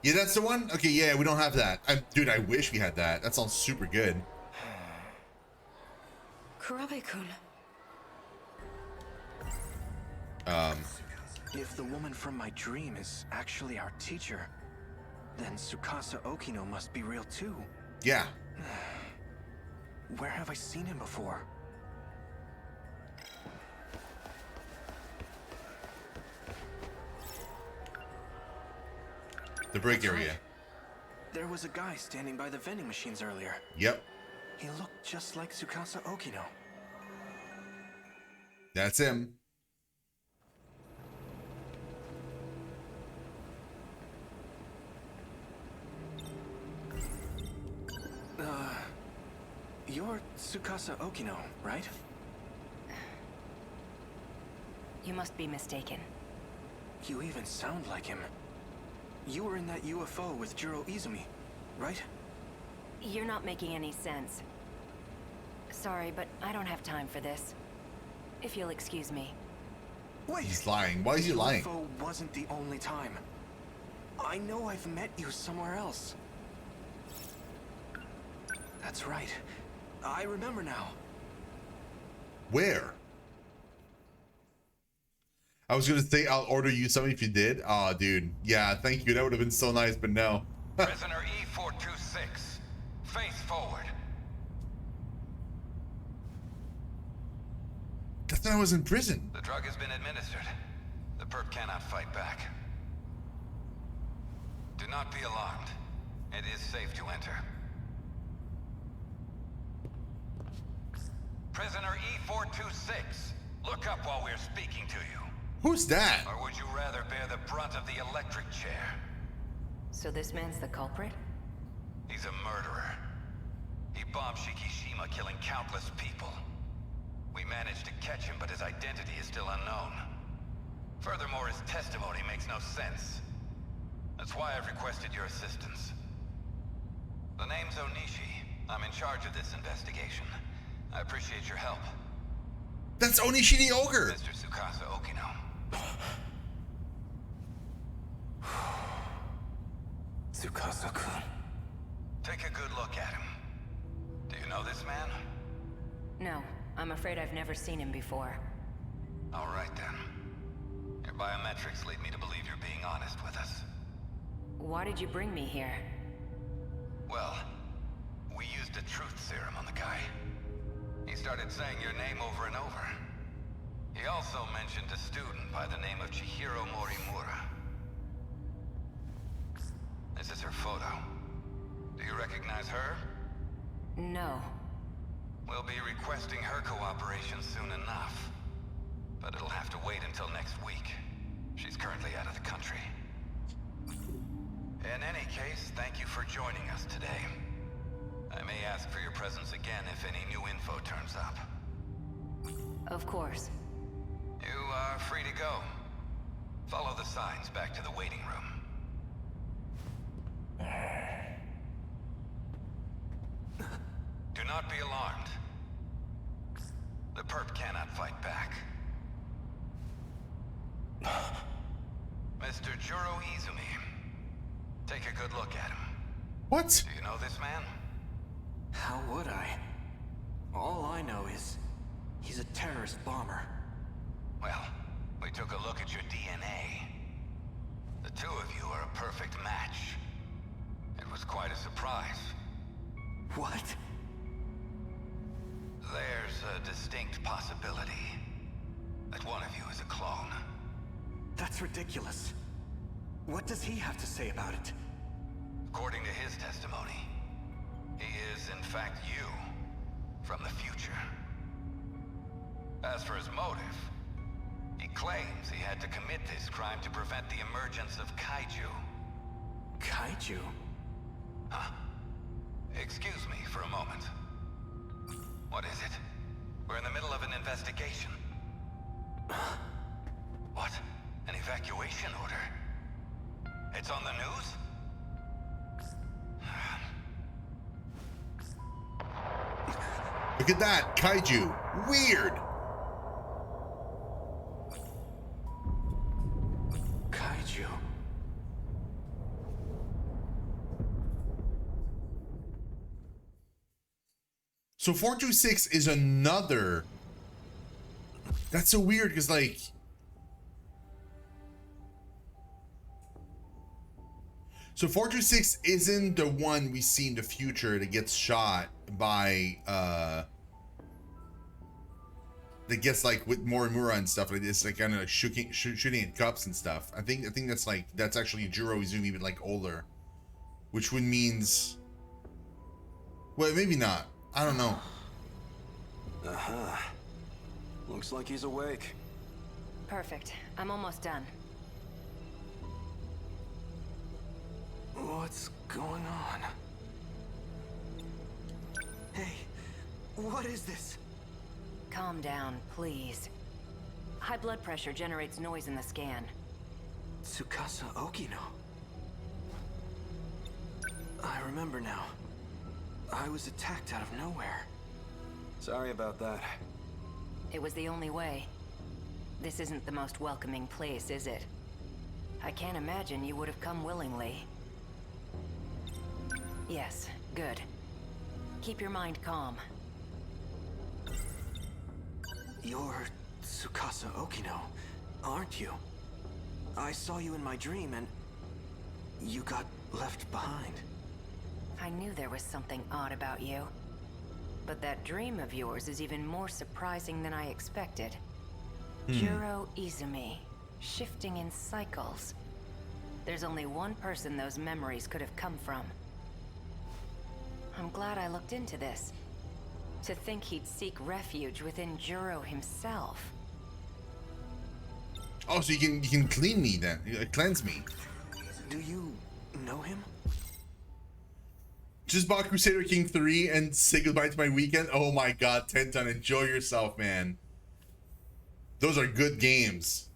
Yeah, that's the one? Okay, yeah, we don't have that. Dude, I wish we had that. That sounds super good. Kurabe-kun. If the woman from my dream is actually our teacher, then Tsukasa Okino must be real too. Yeah. Where have I seen him before? The break That's area. right. There was a guy standing by the vending machines earlier. Yep. He looked just like Tsukasa Okino. That's him. You're Tsukasa Okino, right? You must be mistaken. You even sound like him. You were in that UFO with Jiro Izumi, right? You're not making any sense. Sorry, but I don't have time for this. If you'll excuse me. Wait! He's lying. Why is he lying? UFO wasn't the only time. I know I've met you somewhere else. That's right. I remember now. Where? I was gonna say I'll order you something if you did. Aw, dude. Yeah, thank you. That would have been so nice, but no. Prisoner E426, face forward. I thought I was in prison. The drug has been administered. The perp cannot fight back. Do not be alarmed. It is safe to enter. Prisoner E426, look up while we're speaking to you. Who's that? Or would you rather bear the brunt of the electric chair? So this man's the culprit? He's a murderer. He bombed Shikishima, killing countless people. We managed to catch him, but his identity is still unknown. Furthermore, his testimony makes no sense. That's why I've requested your assistance. The name's Onishi. I'm in charge of this investigation. I appreciate your help. That's Onishi the Ogre. Mr. Tsukasa Okino. Tsukasa-kun. Take a good look at him. Do you know this man? No, I'm afraid I've never seen him before. All right then. Your biometrics lead me to believe you're being honest with us. Why did you bring me here? Well, we used a truth serum on the guy. He started saying your name over and over. He also mentioned a student by the name of Chihiro Morimura. This is her photo. Do you recognize her? No. We'll be requesting her cooperation soon enough. But it'll have to wait until next week. She's currently out of the country. In any case, thank you for joining us today. I may ask for your presence again if any new info turns up. Of course. You are free to go. Follow the signs back to the waiting room. Do not be alarmed. The perp cannot fight back. Mr. Jiro Izumi. Take a good look at him. What? Do you know this man? How would I? All I know is he's a terrorist bomber. Well, we took a look at your DNA. The two of you are a perfect match. It was quite a surprise. What? There's a distinct possibility that one of you is a clone. That's ridiculous. What does he have to say about it? According to his testimony, he is in fact you from the future. As for his motive, he claims he had to commit this crime to prevent the emergence of Kaiju. Kaiju? Huh? Excuse me for a moment. What is it? We're in the middle of an investigation. What? An evacuation order? It's on the news? Look at that. Kaiju. Weird. Kaiju. So 426 is another. That's so weird because like. So 426 isn't the one we see in the future that gets shot by that gets like with Morimura and stuff like this, like kind of like shooting at cups and stuff. I think that's like that's actually Juro Izumi, but like older, which would means. Well, maybe not. I don't know. Looks like he's awake. Perfect. I'm almost done. What's going on? Hey, what is this? Calm down, please. High blood pressure generates noise in the scan. Tsukasa Okino. I remember now. I was attacked out of nowhere. Sorry about that. It was the only way. This isn't the most welcoming place, is it? I can't imagine you would have come willingly. Yes, good. Keep your mind calm. You're Tsukasa Okino, aren't you? I saw you in my dream and you got left behind. I knew there was something odd about you. But that dream of yours is even more surprising than I expected. Juro Izumi, shifting in cycles. There's only one person those memories could have come from. I'm glad I looked into this. To think he'd seek refuge within Juro himself. Oh, so you can clean me then, cleanse me. Do you know him? Just bought Crusader King 3 and say goodbye to my weekend. Oh my god, Tenton, enjoy yourself, man. Those are good games.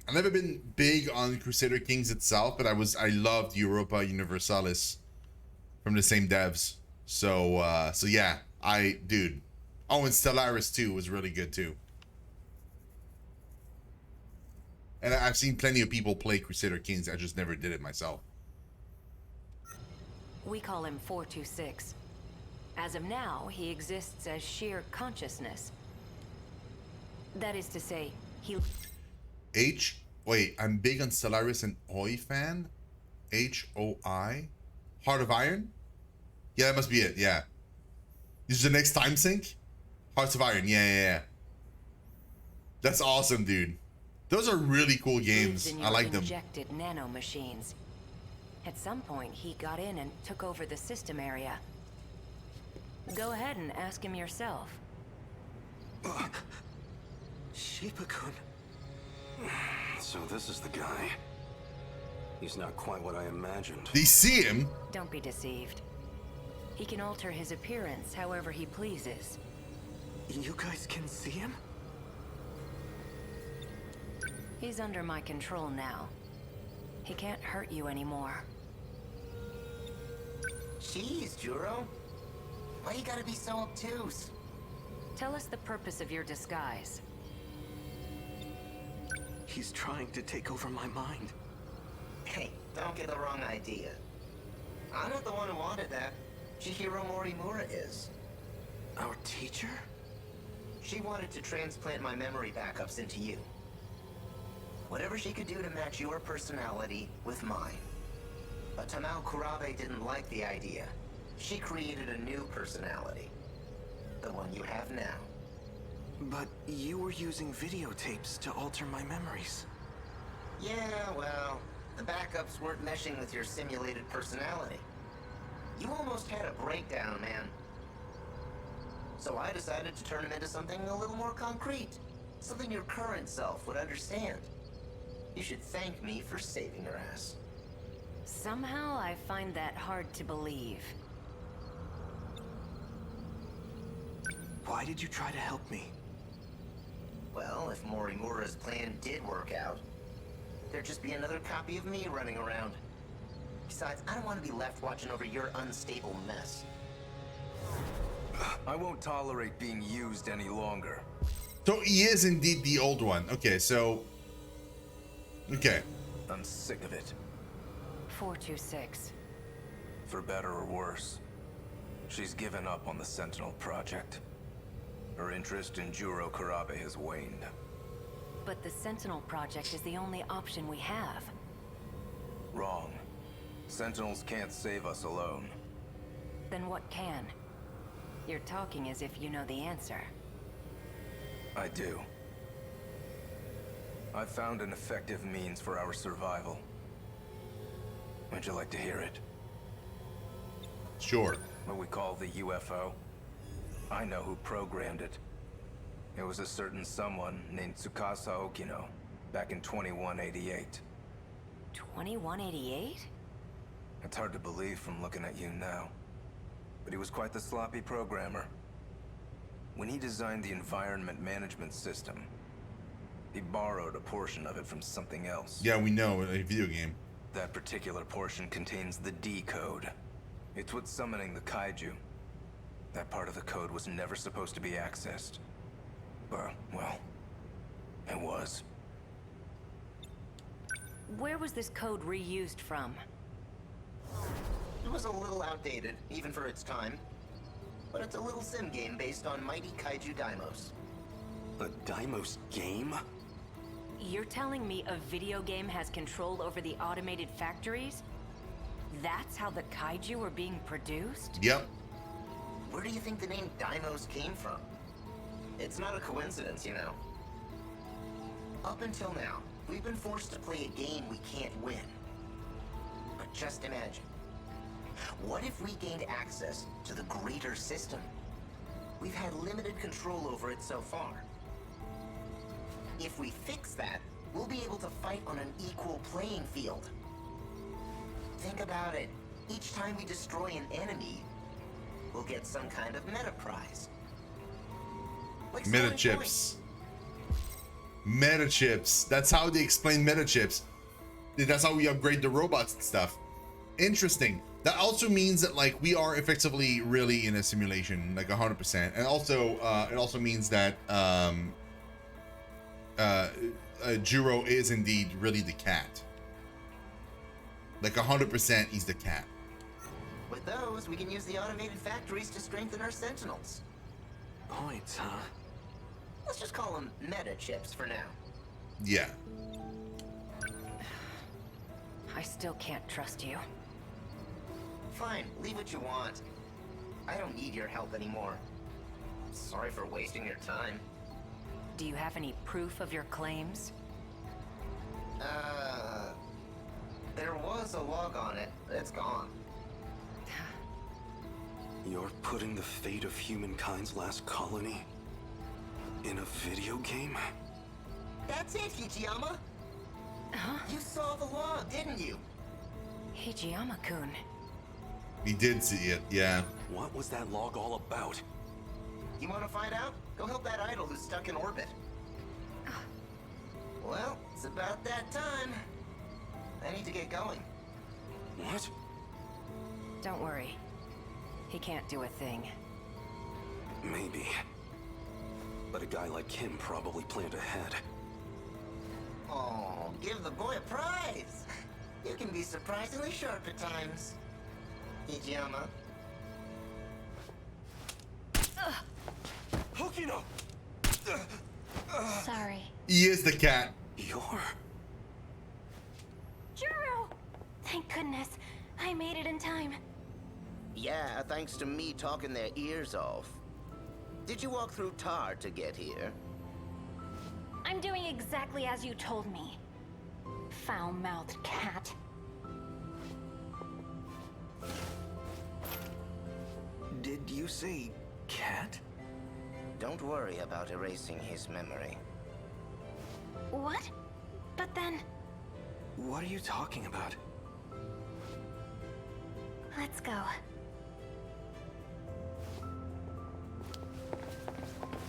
I've never been big on Crusader Kings itself, but I loved Europa Universalis from the same devs. So yeah, dude. Oh, and Stellaris 2 was really good too. And I've seen plenty of people play Crusader Kings. I just never did it myself. We call him 426. As of now, he exists as sheer consciousness. That is to say, he... Wait, I'm big on Stellaris and Oi fan? H-O-I? Heart of Iron? Yeah, that must be it, yeah. This is the next time sync? Hearts of Iron, yeah. That's awesome, dude. Those are really cool games. I like them. Injected nano machines. At some point, he got in and took over the system area. Go ahead and ask him yourself. Shiba-kun. So this is the guy. He's not quite what I imagined. They see him? Don't be deceived. He can alter his appearance however he pleases. You guys can see him? He's under my control now. He can't hurt you anymore. Jeez, Juro. Why you gotta be so obtuse? Tell us the purpose of your disguise. He's trying to take over my mind. Hey, don't get the wrong idea. I'm not the one who wanted that. Chihiro Morimura is. Our teacher? She wanted to transplant my memory backups into you. Whatever she could do to match your personality with mine. But Tamao Kurabe didn't like the idea. She created a new personality. The one you have now. But you were using videotapes to alter my memories. Yeah, well, the backups weren't meshing with your simulated personality. You almost had a breakdown, man. So I decided to turn him into something a little more concrete. Something your current self would understand. You should thank me for saving your ass. Somehow I find that hard to believe. Why did you try to help me? Well, if Morimura's plan did work out, there'd just be another copy of me running around. Besides, I don't want to be left watching over your unstable mess. I won't tolerate being used any longer. So he is indeed the old one. Okay, so... Okay. I'm sick of it. 426. For better or worse. She's given up on the Sentinel project. Her interest in Juro Karabe has waned. But the Sentinel project is the only option we have. Wrong. Sentinels can't save us alone. Then what can? You're talking as if you know the answer. I do. I've found an effective means for our survival. Would you like to hear it? Sure. What we call the UFO? I know who programmed it. It was a certain someone named Tsukasa Okino back in 2188. 2188? It's hard to believe from looking at you now. But he was quite the sloppy programmer. When he designed the environment management system, he borrowed a portion of it from something else. Yeah, we know, a video game. That particular portion contains the D code. It's what's summoning the Kaiju. That part of the code was never supposed to be accessed. But, well, it was. Where was this code reused from? It was a little outdated, even for its time. But it's a little sim game based on mighty Kaiju Daimos. A Daimos game? You're telling me a video game has control over the automated factories? That's how the Kaiju are being produced? Yep. Where do you think the name Daimos came from? It's not a coincidence, you know. Up until now, we've been forced to play a game we can't win. But just imagine. What if we gained access to the greater system? We've had limited control over it so far. If we fix that, we'll be able to fight on an equal playing field. Think about it. Each time we destroy an enemy, we'll get some kind of meta prize. Like Meta scoring chips. points. Meta chips. That's how they explain meta chips. That's how we upgrade the robots and stuff. Interesting. That also means that like we are effectively really in a simulation, like 100%. And also, it also means that Juro is indeed really the cat. Like 100%, he's the cat. With those, we can use the automated factories to strengthen our Sentinels. Points, huh? Let's just call them meta chips for now. Yeah. I still can't trust you. Fine, leave what you want. I don't need your help anymore. Sorry for wasting your time. Do you have any proof of your claims? There was a log on it, but it's gone. You're putting the fate of humankind's last colony in a video game? That's it, Hijiyama! Huh? You saw the log, didn't you? Hijiyama-kun. He did see it, yeah. What was that log all about? You want to find out? Go help that idol who's stuck in orbit. Well, it's about that time. I need to get going. What? Don't worry. He can't do a thing. Maybe. But a guy like him probably planned ahead. Oh, give the boy a prize! You can be surprisingly sharp at times. Hijiyama. Okino! Sorry. He is the cat. You're... Juro! Thank goodness. I made it in time. Yeah, thanks to me talking their ears off. Did you walk through tar to get here? I'm doing exactly as you told me. Foul-mouthed cat. Did you say cat? Don't worry about erasing his memory. What? But then... What are you talking about? Let's go.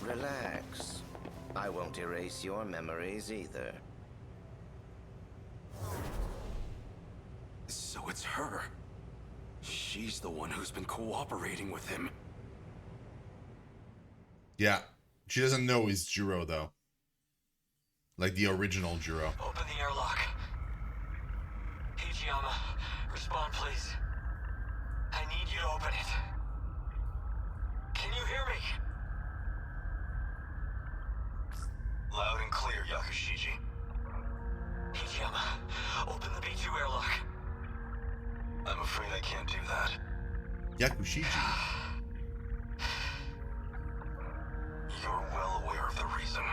Relax. I won't erase your memories either. So it's her. She's the one who's been cooperating with him. Yeah. She doesn't know he's Juro, though. Like the original Juro. Open the airlock. Hijiyama, respond please. I need you to open it. me! Loud and clear, Yakushiji. Hijiyama, open the B2 airlock. I'm afraid I can't do that. Yakushiji. You're well aware of the reason.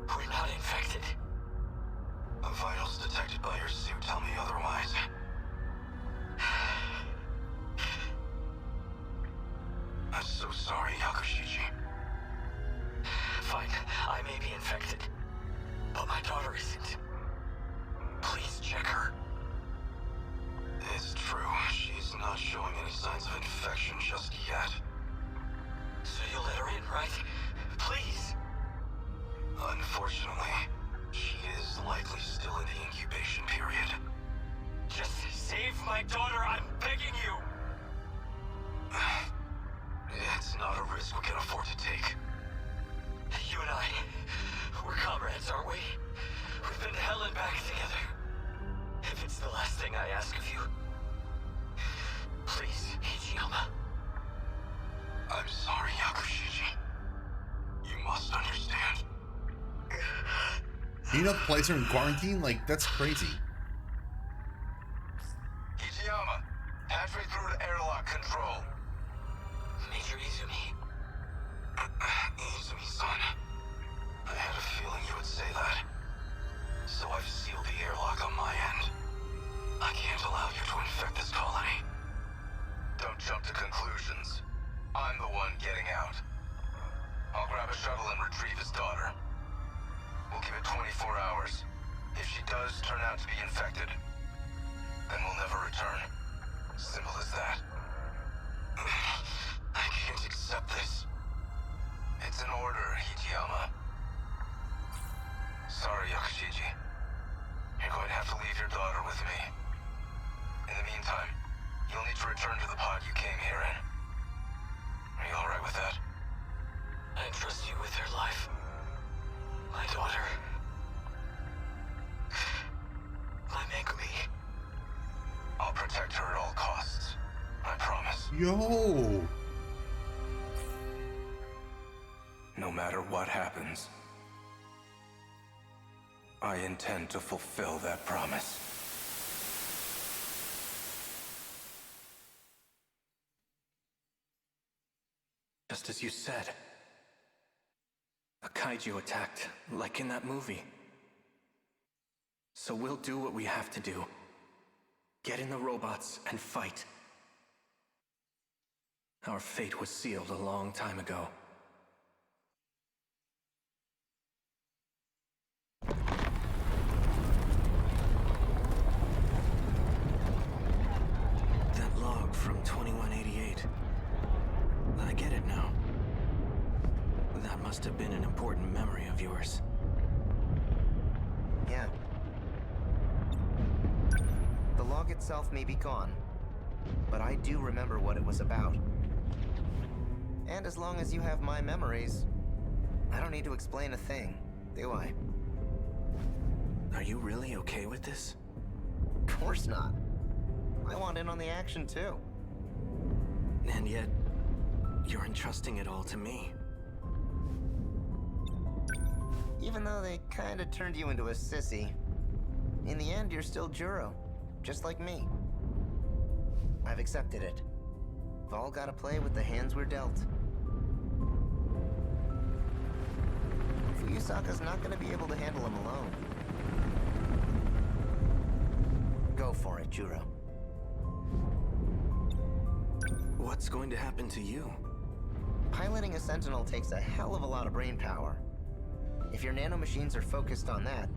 We're not infected. The vitals detected by your suit tell me otherwise. I'm so sorry, Yakushiji. Fine, I may be infected, but my daughter isn't. Please check her. It's true, she's not showing any signs of infection just yet. So you'll let her in, right? Please? Unfortunately, she is likely still in the incubation period. Just save my daughter, I'm begging you! It's not a risk we can afford to take. You and I, we're comrades, aren't we? We've been hell and back together. If it's the last thing I ask of you, please, Hijiyama. I'm sorry, Yakushiji. You must understand. You know, place her in quarantine? Like, that's crazy. Hijiyama, patch me through to airlock control. Major Izumi. Izumi-san. I had a feeling you would say that. So I've sealed the airlock on my end. I can't allow you to infect this colony. Don't jump to conclusions. I'm the one getting out. I'll grab a shuttle and retrieve his daughter. We'll give it 24 hours. If she does turn out to be infected, then we'll never return. Simple as that. I can't accept this. It's an order, Hijiyama. Sorry, Yakushiji. You're going to have to leave your daughter with me. In the meantime, you'll need to return to the pod you came here in. Are you alright with that? I entrust you with her life. My daughter. My Megumi. I'll protect her at all costs. I promise. Yo. No matter what happens, I intend to fulfill that promise. Just as you said. A kaiju attacked, like in that movie. So we'll do what we have to do. Get in the robots and fight. Our fate was sealed a long time ago. That log from 2188. I get it now. That must have been an important memory of yours. Yeah. The log itself may be gone, but I do remember what it was about. And as long as you have my memories, I don't need to explain a thing, do I? Are you really okay with this? Of course not. I want in on the action too. And yet, you're entrusting it all to me. Even though they kinda turned you into a sissy, in the end you're still Juro, just like me. I've accepted it. We've all gotta play with the hands we're dealt. Fuyusaka's not gonna be able to handle him alone. Go for it, Juro. What's going to happen to you? Piloting a Sentinel takes a hell of a lot of brain power. If your nanomachines are focused on that,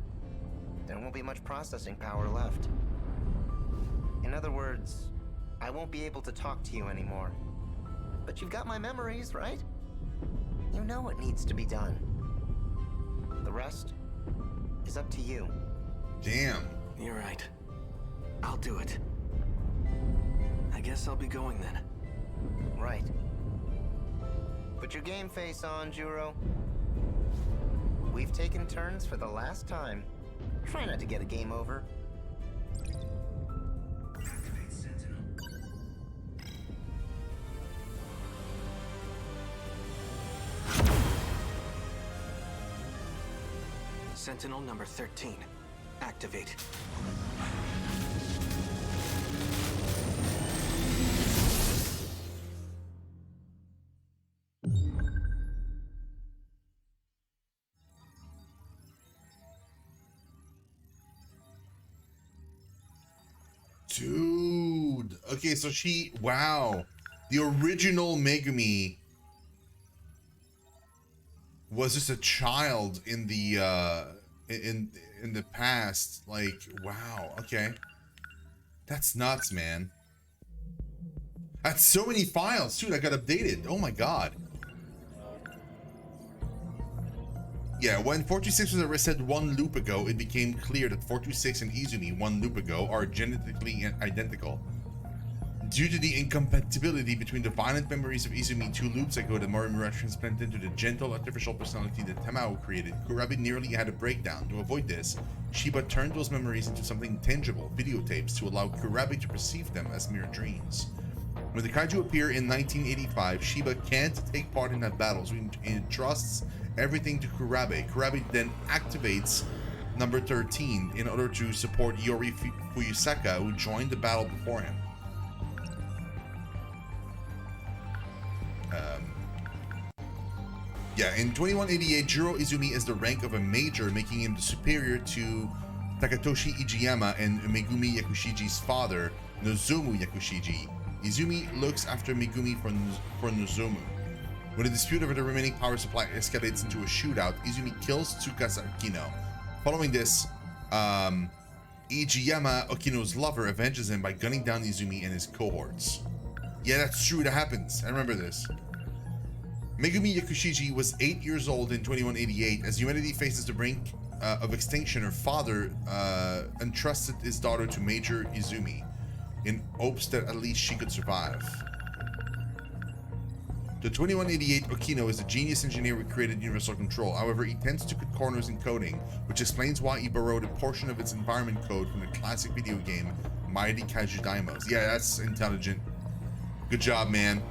there won't be much processing power left. In other words, I won't be able to talk to you anymore. But you've got my memories, right? You know what needs to be done. The rest is up to you. Damn. You're right. I'll do it. I guess I'll be going then. Right. Put your game face on, Juro. We've taken turns for the last time. Try not to get a game over. Activate Sentinel. Sentinel number 13. Activate. Dude. Okay, so wow. The original Megumi was just a child in the in the past. Like, wow. Okay. That's nuts, man. That's so many files, dude. I got updated. Oh my god. Yeah, when 426 was arrested 1 loop ago, it became clear that 426 and Izumi 1 loop ago are genetically identical. Due to the incompatibility between the violent memories of Izumi 2 loops ago that Morimura transplanted into the gentle artificial personality that Tamao created, Kurabe nearly had a breakdown. To avoid this, Shiba turned those memories into something tangible, videotapes, to allow Kurabe to perceive them as mere dreams. When the Kaiju appear in 1985, Shiba can't take part in that battle, so he entrusts everything to Kurabe. Kurabe then activates number 13 in order to support Yori Fuyusaka, who joined the battle before him. Yeah, in 2188, Jiro Izumi is the rank of a major, making him the superior to Takatoshi Ijiyama and Megumi Yakushiji's father, Nozomu Yakushiji. Izumi looks after Megumi for Nozomu. When a dispute over the remaining power supply escalates into a shootout, Izumi kills Tsukasa Okino. Following this, Ijiyama, Okino's lover, avenges him by gunning down Izumi and his cohorts. Yeah, that's true, that happens. I remember this. Megumi Yakushiji was 8 years old in 2188. As humanity faces the brink of extinction, her father entrusted his daughter to Major Izumi in hopes that at least she could survive. The 2188 Okino is a genius engineer who created Universal Control. However, he tends to cut corners in coding, which explains why he borrowed a portion of its environment code from the classic video game Mighty Kaiju Daimos. Yeah, that's intelligent. Good job, man.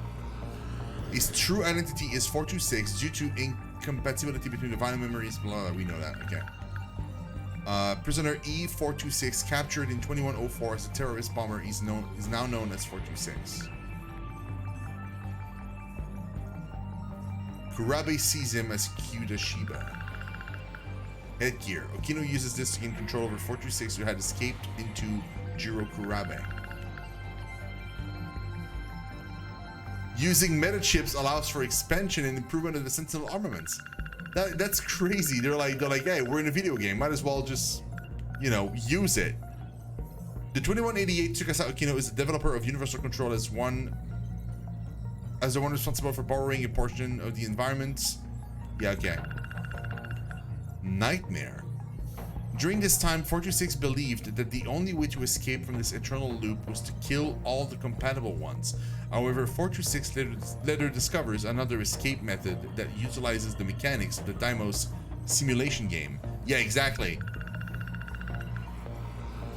His true identity is 426 due to incompatibility between the violent memories. Blah, blah, we know that. Okay. Prisoner E426, captured in 2104 as a terrorist bomber, is now known as 426. Kurabe sees him as Kyuda Shiba. Headgear. Okino uses this to gain control over 426, who had escaped into Jiro Kurabe. Using meta chips allows for expansion and improvement of the Sentinel armaments. That's crazy. They're like, hey, we're in a video game. Might as well just, you know, use it. The 2188 Tsukasa Okino is the developer of Universal Control as the one responsible for borrowing a portion of the environment. Yeah, okay. Nightmare. During this time, 426 believed that the only way to escape from this eternal loop was to kill all the compatible ones. However, 426 later discovers another escape method that utilizes the mechanics of the Daimos simulation game. Yeah, exactly.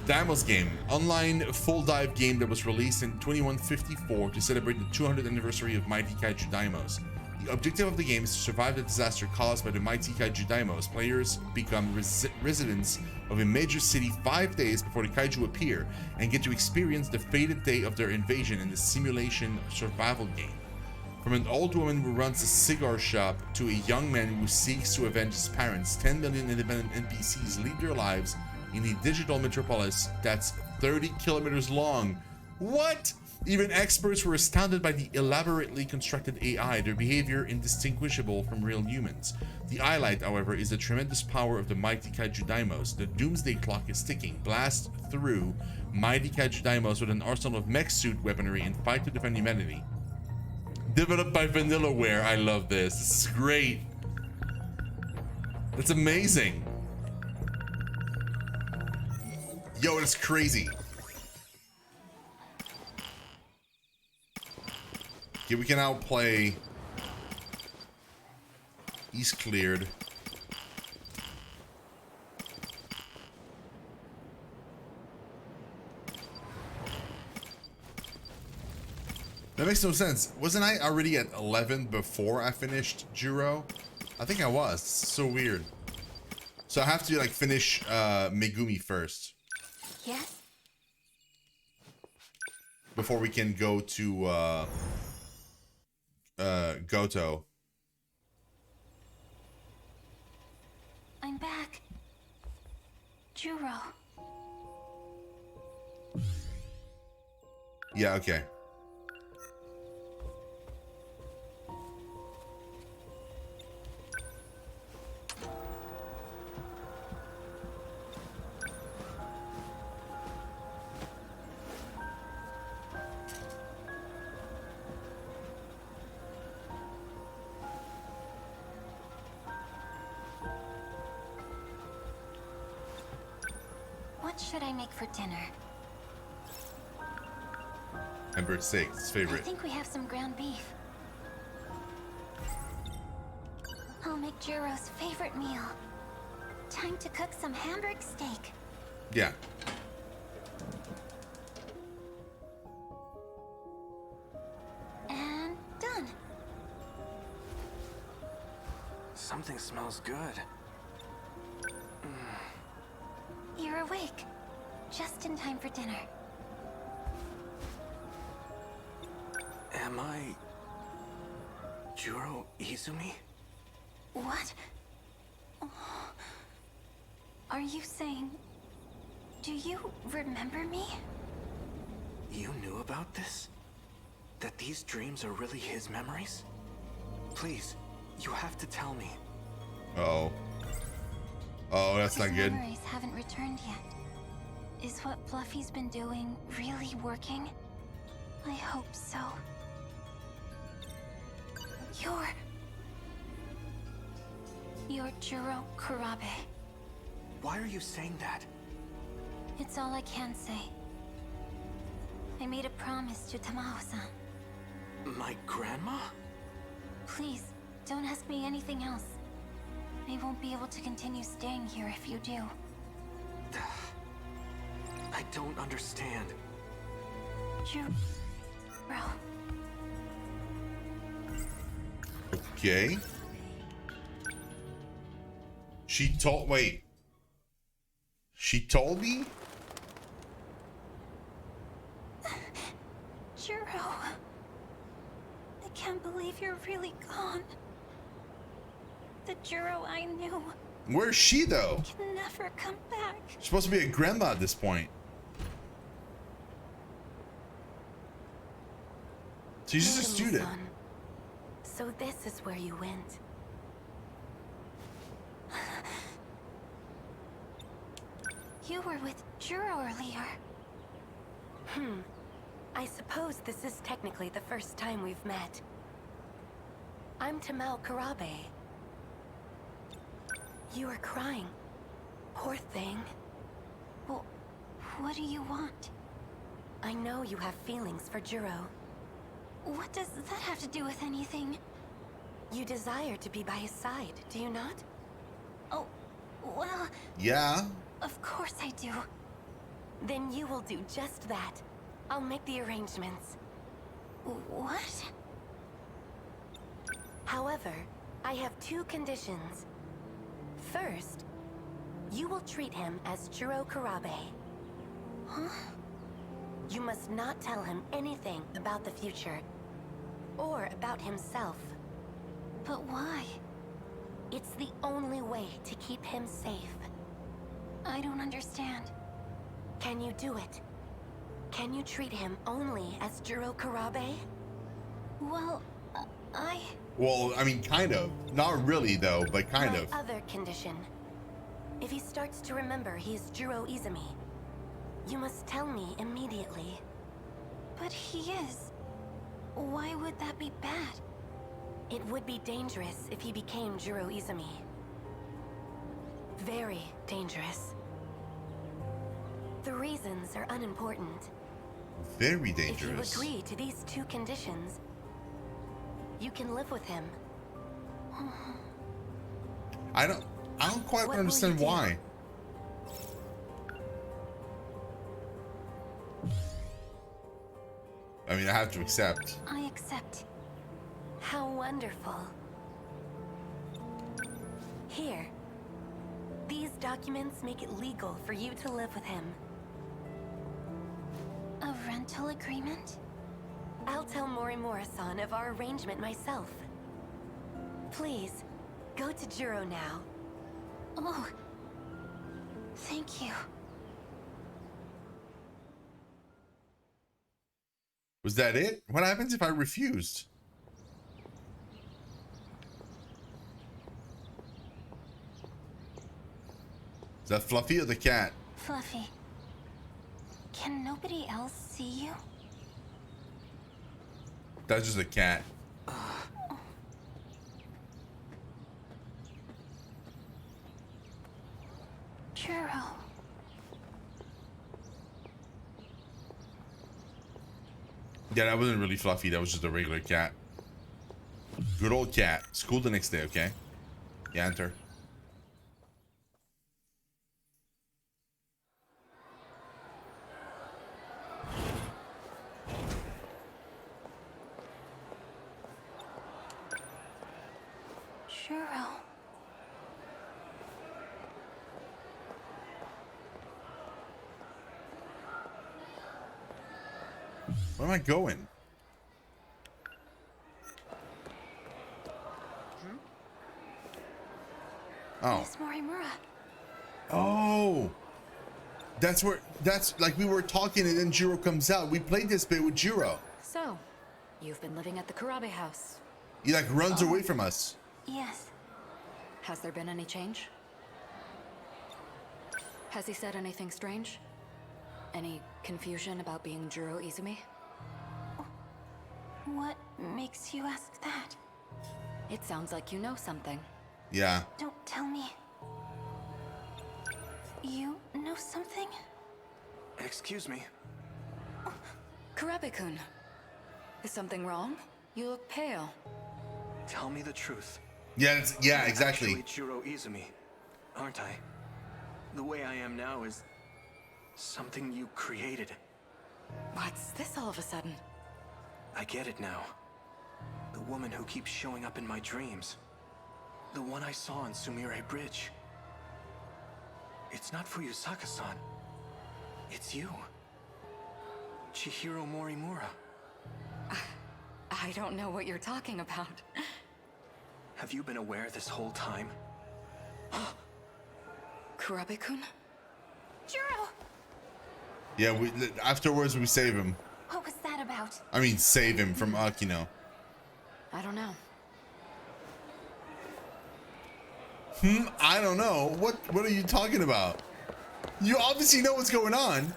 Daimos game, online full dive game that was released in 2154 to celebrate the 200th anniversary of Mighty Kaiju Daimos. The objective of the game is to survive the disaster caused by the Mighty Kaiju Daimos. Players become residents of a major city 5 days before the Kaiju appear and get to experience the fated day of their invasion in the simulation survival game. From an old woman who runs a cigar shop to a young man who seeks to avenge his parents, 10 million independent NPCs lead their lives in a digital metropolis that's 30 kilometers long. What? Even experts were astounded by the elaborately constructed AI, their behavior indistinguishable from real humans. The highlight, however, is the tremendous power of the Mighty Kaiju Daimos. The doomsday clock is ticking. Blast through Mighty Kaiju Daimos with an arsenal of mech suit weaponry and fight to defend humanity. Developed by Vanillaware. I love this. This is great. That's amazing. Yo, that's crazy. Okay, we can now play. He's cleared. That makes no sense. Wasn't I already at 11 before I finished Juro? I think I was. It's so weird. So I have to like finish Megumi first Yes? before we can go to Goto. I'm back. Juro. Yeah, okay. What should I make for dinner? Number 6, I favorite. think we have some ground beef. I'll make Juro's favorite meal. Time to cook some hamburg steak. Yeah. And done. Something smells good. You're awake. Just in time for dinner. Am I... Juro Izumi? What? Oh. Are you saying... Do you remember me? You knew about this? That these dreams are really his memories? Please, you have to tell me. Uh-oh. Oh, that's His not good. memories haven't returned yet. Is what Fluffy's been doing really working? I hope so. You're Juro Kurabe. Why are you saying that? It's all I can say. I made a promise to Tamao-san. My grandma? Please, don't ask me anything else. I won't be able to continue staying here if you do. I don't understand. Juro. Okay. She told... Wait. She told me? Juro. I can't believe you're really gone. The Juro I knew Where's she, though? can never come back. She's supposed to be a grandma at this point. She's just a student. Son. So this is where you went. You were with Juro earlier. I suppose this is technically the first time we've met. I'm Tamao Kurabe. You are crying. Poor thing. Well, what do you want? I know you have feelings for Juro. What does that have to do with anything? You desire to be by his side, do you not? Oh, well, Yeah. of course I do. Then you will do just that. I'll make the arrangements. What? However, I have two conditions. First, you will treat him as Juro Kurabe. Huh? You must not tell him anything about the future, or about himself. But why? It's the only way to keep him safe. I don't understand. Can you do it? Can you treat him only as Juro Kurabe? Well, I... Well, I mean, kind of. Not really, though, but kind My of. other condition. If he starts to remember he's Juro Izumi, you must tell me immediately. But he is. Why would that be bad? It would be dangerous if he became Juro Izumi. Very dangerous. The reasons are unimportant. Very If dangerous. you agree to these two conditions, you can live with him. I don't quite What will understand you do? why. I mean, I have to accept. I accept. How wonderful. Here. These documents make it legal for you to live with him. A rental agreement? I'll tell Morimura-san of our arrangement myself. Please, go to Juro now. Oh, thank you. Was that it? What happens if I refused? Is that Fluffy or the cat? Fluffy, can nobody else see you? That's just a cat. Juro. Yeah, that wasn't really Fluffy. That was just a regular cat. Good old cat. School the next day, okay? Yeah, enter. Juro. Where am I going? Oh. Miss Morimura. Oh. That's where, that's like we were talking and then Juro comes out. We played this bit with Juro. So, you've been living at the Kurabe house. He like runs away from us. Yes. Has there been any change? Has he said anything strange? Any confusion about being Juro Izumi? What makes you ask that? It sounds like you know something. Yeah. Don't tell me. You know something? Excuse me. Kurabe-kun, is something wrong? You look pale. Tell me the truth. Yeah, yeah, I'm exactly. actually Juro Izumi, aren't I? The way I am now is something you created. What's this all of a sudden? I get it now. The woman who keeps showing up in my dreams. The one I saw on Sumire Bridge. It's not Fuyusaka-san. It's you. Chihiro Morimura. I don't know what you're talking about. Have you been aware this whole time? Kurabe-kun? Juro! Yeah, we afterwards we save him. What was that about? I mean, save him from Akino. I don't know. I don't know. What are you talking about? You obviously know what's going on.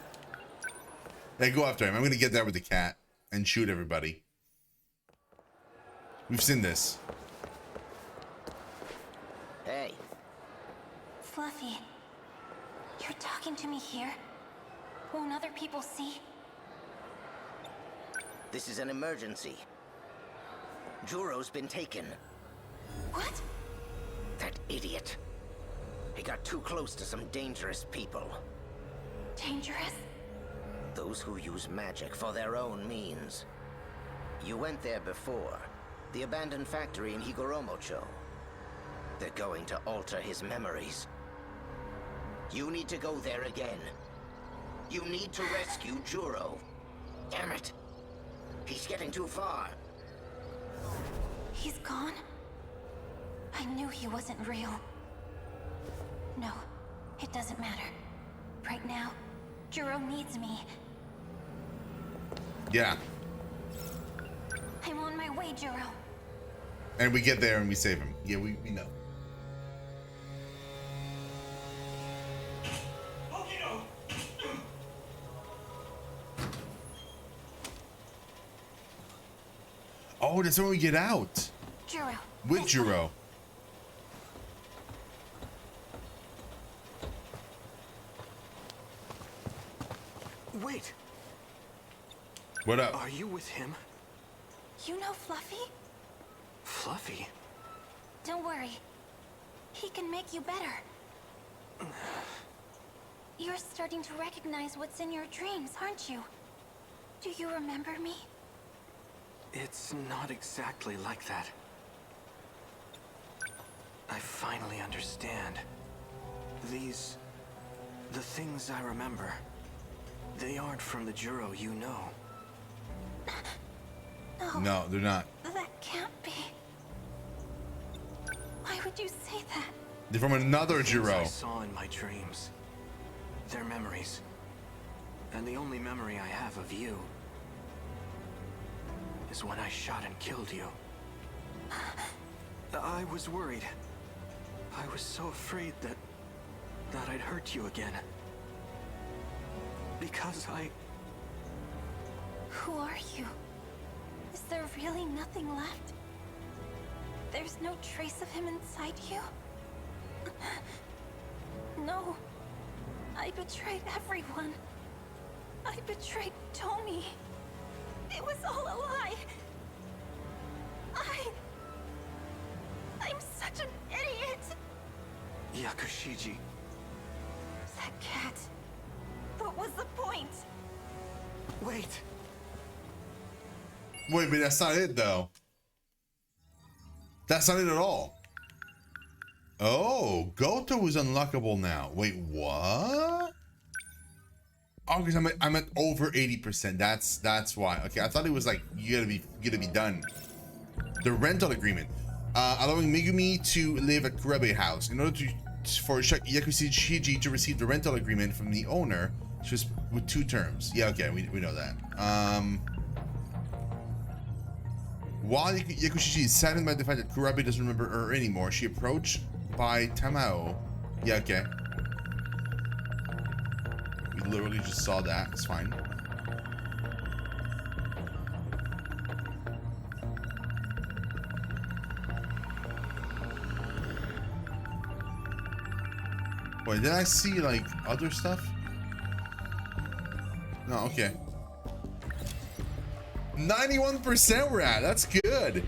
Hey, go after him. I'm gonna get there with the cat and shoot everybody. We've seen this. Hey, Fluffy, you're talking to me here? Won't other people see? this is an emergency. Juro's been taken. What? That idiot. He got too close to some dangerous people. Dangerous? Those who use magic for their own means. You went there before. The abandoned factory in Higoromocho. They're going to alter his memories. You need to go there again. You need to rescue Juro. Damn it. He's getting too far. He's gone? I knew he wasn't real. No, it doesn't matter. Right now, Juro needs me. Yeah. I'm on my way, Juro. And we get there and we save him. Yeah, we know. Oh, that's when we get out. Juro. With Juro. Wait, What up? are you with him? You know Fluffy? Fluffy? Don't worry. He can make you better. You're starting to recognize what's in your dreams, aren't you? Do you remember me? It's not exactly like that. I finally understand. The things I remember, they aren't from the Juro you know. No. No, they're not. That can't be. Why would you say that? They're from another The things I Juro. saw in my dreams. They're memories. And the only memory I have of you is when I shot and killed you. I was worried. I was so afraid that I'd hurt you again. Because Who are you? Is there really nothing left? There's no trace of him inside you? No. I betrayed everyone. I betrayed Tommy. It was all a lie. I'm such an idiot. Yakushiji. That cat. What was the point? Wait. Wait, but that's not it though. That's not it at all. Oh, Goto is unlockable now. Wait, what? Oh, because I'm at over 80%. That's why. Okay, I thought it was like you gotta be done. The rental agreement, allowing Megumi to live at Kurabe House in order for Yakushiji to receive the rental agreement from the owner, just with 2 terms. Yeah, okay, we know that. While Yakushiji is saddened by the fact that Kurabe doesn't remember her anymore, she approached by Tamao. Yeah, okay. We literally just saw that. It's fine. Wait, did I see like other stuff? No, okay. 91% we're at. That's good.